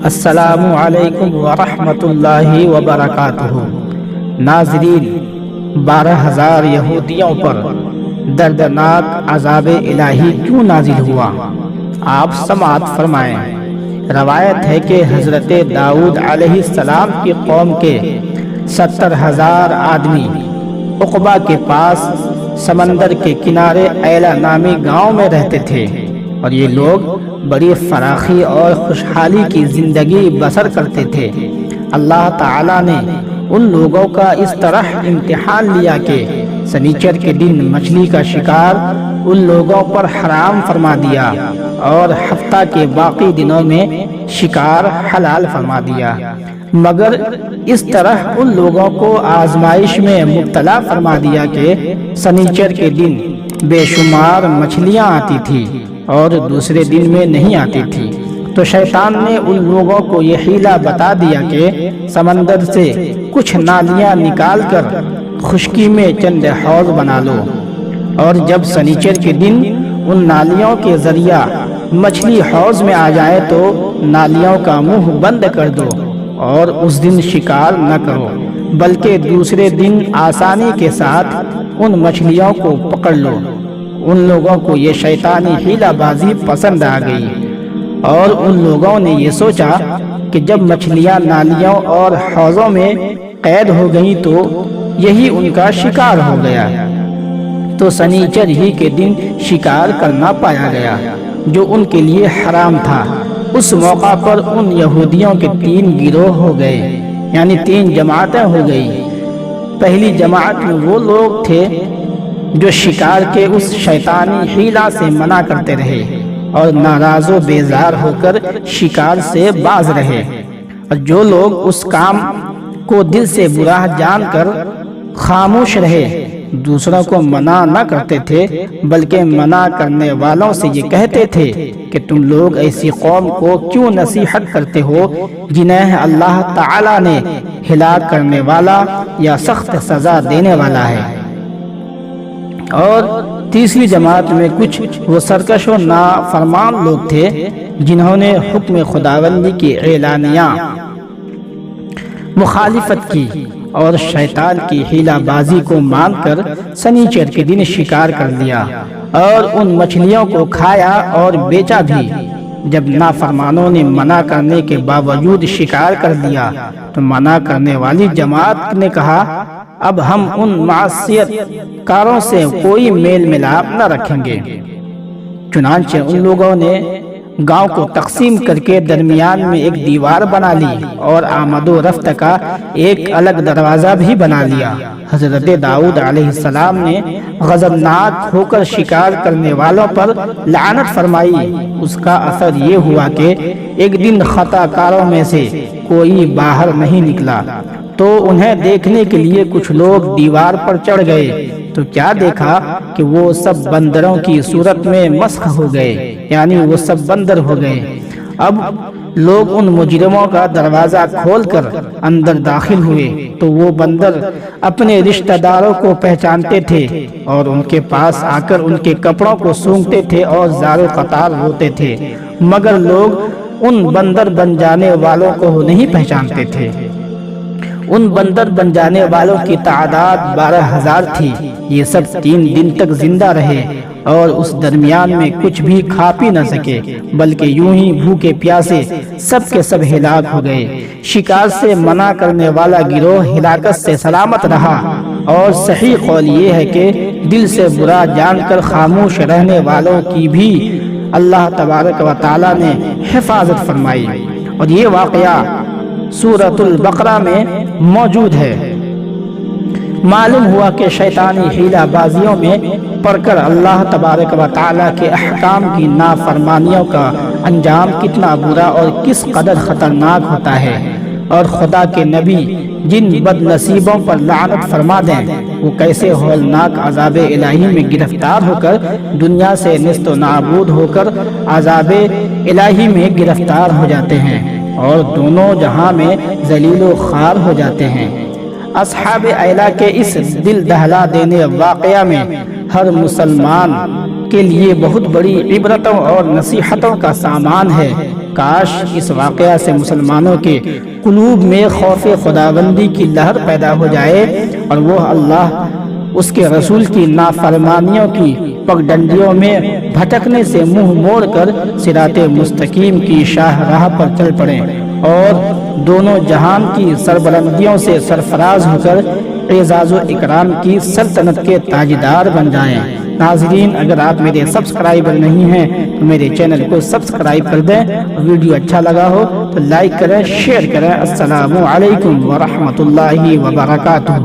السلام علیکم ورحمۃ اللہ وبرکاتہ۔ ناظرین، 12,000 یہودیوں پر دردناک عذاب الہی کیوں نازل ہوا؟ آپ سماعت فرمائیں۔ روایت ہے کہ حضرت داؤد علیہ السلام کی قوم کے 70,000 آدمی عقبہ کے پاس سمندر کے کنارے ایلا نامی گاؤں میں رہتے تھے، اور یہ لوگ بڑی فراخی اور خوشحالی کی زندگی بسر کرتے تھے۔ اللہ تعالیٰ نے ان لوگوں کا اس طرح امتحان لیا کہ سنیچر کے دن مچھلی کا شکار ان لوگوں پر حرام فرما دیا اور ہفتہ کے باقی دنوں میں شکار حلال فرما دیا، مگر اس طرح ان لوگوں کو آزمائش میں مبتلا فرما دیا کہ سنیچر کے دن بے شمار مچھلیاں آتی تھی اور دوسرے دن میں نہیں آتی تھی۔ تو شیطان نے ان لوگوں کو یہ حیلہ بتا دیا کہ سمندر سے کچھ نالیاں نکال کر خشکی میں چند حوض بنا لو، اور جب سنیچر کے دن ان نالیوں کے ذریعہ مچھلی حوض میں آ جائے تو نالیوں کا منہ بند کر دو اور اس دن شکار نہ کرو، بلکہ دوسرے دن آسانی کے ساتھ ان مچھلیوں کو پکڑ لو۔ ان لوگوں کو یہ شیطانی حیلہ بازی پسند آ گئی، اور ان لوگوں نے یہ سوچا کہ جب مچھلیاں نالیوں اور حوضوں میں قید ہو گئیں تو یہی ان کا شکار ہو گیا، تو سنیچر ہی کے دن شکار کرنا پایا گیا جو ان کے لیے حرام تھا۔ اس موقع پر ان یہودیوں کے 3 گروہ ہو گئے، یعنی 3 جماعتیں ہو گئی۔ پہلی جماعت میں وہ لوگ تھے جو شکار کے اس شیطانی حیلہ سے منع کرتے رہے اور ناراض و بیزار ہو کر شکار سے باز رہے، اور جو لوگ اس کام کو دل سے برا جان کر خاموش رہے، دوسروں کو منع نہ کرتے تھے بلکہ منع کرنے والوں سے یہ کہتے تھے کہ تم لوگ ایسی قوم کو کیوں نصیحت کرتے ہو جنہیں اللہ تعالیٰ نے ہلاک کرنے والا یا سخت سزا دینے والا ہے۔ اور تیسری جماعت میں کچھ وہ سرکش و نافرمان لوگ تھے جنہوں نے حکم خداوندی کی اعلانیہ مخالفت کی اور شیطان کی حیلہ بازی کو مان کر سنیچر کے دن شکار کر لیا اور ان مچھلیوں کو کھایا اور بیچا بھی۔ جب نافرمانوں نے منع کرنے کے باوجود شکار کر لیا تو منع کرنے والی جماعت نے کہا اب ہم ان معصیت کاروں سے کوئی میل ملاپ نہ رکھیں گے۔ چنانچہ ان لوگوں نے گاؤں کو تقسیم کر کے درمیان میں ایک دیوار بنا لی اور آمد و رفت کا ایک الگ دروازہ بھی بنا لیا۔ حضرت داؤد علیہ السلام نے غضبناک ہو کر شکار کرنے والوں پر لعنت فرمائی۔ اس کا اثر یہ ہوا کہ ایک دن خطا کاروں میں سے کوئی باہر نہیں نکلا، تو انہیں دیکھنے کے لیے کچھ لوگ دیوار پر چڑھ گئے تو کیا دیکھا کہ وہ سب بندروں کی صورت میں مسخ ہو گئے، یعنی وہ سب بندر ہو گئے۔ اب لوگ ان مجرموں کا دروازہ کھول کر اندر داخل ہوئے تو وہ بندر اپنے رشتہ داروں کو پہچانتے تھے اور ان کے پاس آ کر ان کے کپڑوں کو سونگتے تھے اور زار و قطار روتے تھے، مگر لوگ ان بندر بن جانے والوں کو نہیں پہچانتے تھے۔ ان بندر بن جانے والوں کی تعداد 12,000 تھی۔ یہ سب 3 دن تک زندہ رہے اور اس درمیان میں کچھ بھی کھا پی نہ سکے، بلکہ یوں ہی بھوکے پیاسے سب کے سب ہلاک ہو گئے۔ شکار سے منع کرنے والا گروہ ہلاکت سے سلامت رہا، اور صحیح قول یہ ہے کہ دل سے برا جان کر خاموش رہنے والوں کی بھی اللہ تبارک و تعالیٰ نے حفاظت فرمائی، اور یہ واقعہ سورۃ البقرہ میں موجود ہے۔ معلوم ہوا کہ شیطانی حیلہ بازیوں میں پڑھ کر اللہ تبارک و تعالیٰ کے احکام کی نافرمانیوں کا انجام کتنا برا اور کس قدر خطرناک ہوتا ہے، اور خدا کے نبی جن بد نصیبوں پر لعنت فرما دیں وہ کیسے ہولناک عذاب الہی میں گرفتار ہو کر دنیا سے نیست و نابود ہو کر عذاب الہی میں گرفتار ہو جاتے ہیں اور دونوں جہاں میں ذلیل و خوار ہو جاتے ہیں۔ اصحاب ایلا کے اس دل دہلا دینے واقعہ میں ہر مسلمان کے لیے بہت بڑی عبرتوں اور نصیحتوں کا سامان ہے کاش اس واقعہ سے مسلمانوں کے قلوب میں خوف خداوندی کی لہر پیدا ہو جائے اور وہ اللہ اس کے رسول کی نافرمانیوں کی پگڈنڈیوں میں بھٹکنے سے منہ موڑ کر صراط مستقیم کی شاہ راہ پر چل پڑیں اور دونوں جہان کی سربلندیوں سے سرفراز ہو کر اعزاز و اکرام کی سلطنت کے تاجدار بن جائیں۔ ناظرین، اگر آپ میرے سبسکرائبر نہیں ہیں تو میرے چینل کو سبسکرائب کر دیں، اور ویڈیو اچھا لگا ہو تو لائک کریں، شیئر کریں۔ السلام علیکم ورحمۃ اللہ وبرکاتہ۔